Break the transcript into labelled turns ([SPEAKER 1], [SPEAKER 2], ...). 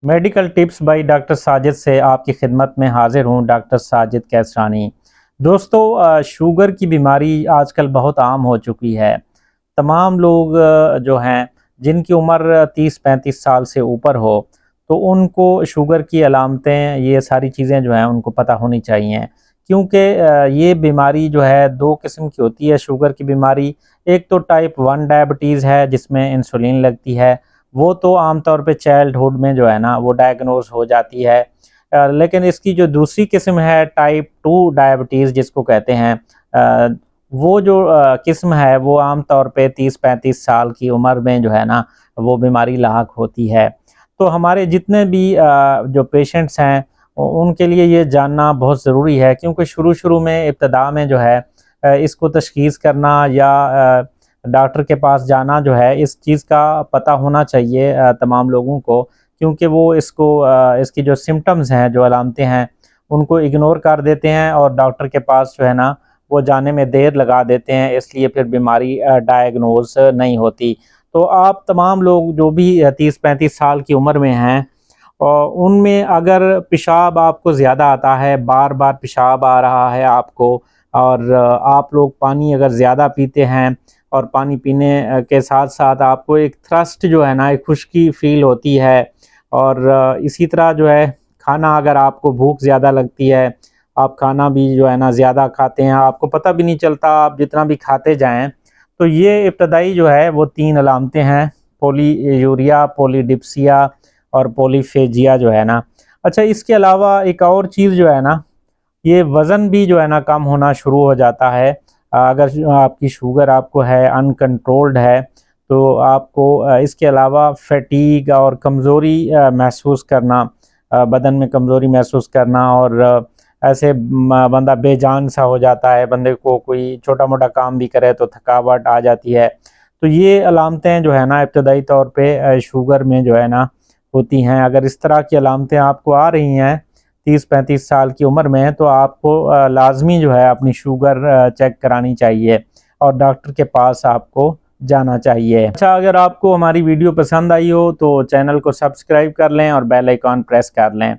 [SPEAKER 1] Medical tips by doctor Sajid से आपकी खिदमत में हाजिर हूँ। डॉक्टर साजिद कैसरानी। दोस्तों, शुगर की बीमारी आजकल बहुत आम हो चुकी है। तमाम लोग जो हैं जिनकी उम्र 30-35 साल से ऊपर हो, तो उनको शुगर की अलामतें, ये सारी चीज़ें जो हैं उनको पता होनी चाहिए, क्योंकि ये बीमारी जो है दो किस्म की होती है शुगर की बीमारी। एक तो टाइप 1 डायबिटीज़ है जिसमें इंसुलिन लगती है, वो तो आमतौर पे चाइल्डहुड में जो है ना वो डायग्नोज हो जाती है। लेकिन इसकी जो दूसरी किस्म है टाइप 2 डायबिटीज़ जिसको कहते हैं, वो जो किस्म है वो आम तौर पे 30-35 साल की उम्र में जो है ना वो बीमारी लाहक होती है। तो हमारे जितने भी जो पेशेंट्स हैं उनके लिए ये जानना बहुत ज़रूरी है, क्योंकि शुरू-शुरू में इब्तिदा में जो है इसको तशख़ीस करना या डॉक्टर के पास जाना जो है, इस चीज़ का पता होना चाहिए तमाम लोगों को, क्योंकि वो इसकी जो सिम्पटम्स हैं, जो अलामतें हैं, उनको इग्नोर कर देते हैं और डॉक्टर के पास जो है ना वो जाने में देर लगा देते हैं, इसलिए फिर बीमारी डायग्नोज नहीं होती। तो आप तमाम लोग जो भी 30-35 साल की उम्र में हैं और उनमें अगर पेशाब आपको ज़्यादा आता है, बार-बार पेशाब आ रहा है आपको, और आप लोग पानी अगर ज़्यादा पीते हैं और पानी पीने के साथ-साथ आपको एक थ्रस्ट जो है ना, एक खुश्की फ़ील होती है, और इसी तरह जो है खाना, अगर आपको भूख ज़्यादा लगती है, आप खाना भी जो है ना ज़्यादा खाते हैं, आपको पता भी नहीं चलता आप जितना भी खाते जाएँ, तो ये इब्तदाई जो है वो 3 अलामतें हैं, पॉलीयूरिया, पॉलीडिप्सिया और पॉलीफेजिया जो है ना। अच्छा, इसके अलावा एक और चीज़ जो है ना, ये वज़न भी जो है ना कम होना शुरू हो जाता है। अगर आपकी शुगर आपको है, अनकंट्रोल्ड है, तो आपको इसके अलावा फैटीग और कमज़ोरी महसूस करना, बदन में कमज़ोरी महसूस करना, और ऐसे बंदा बेजान सा हो जाता है, बंदे को कोई छोटा-मोटा काम भी करे तो थकावट आ जाती है। तो ये अलामतें जो है ना इब्तदाई तौर पे शुगर में जो है ना होती हैं। अगर इस तरह की अलामतें आपको आ रही हैं 30-35 साल की उम्र में, तो आपको लाज़मी जो है अपनी शुगर चेक करानी चाहिए और डॉक्टर के पास आपको जाना चाहिए। अच्छा, अगर आपको हमारी वीडियो पसंद आई हो तो चैनल को सब्सक्राइब कर लें और बेल आइकॉन प्रेस कर लें।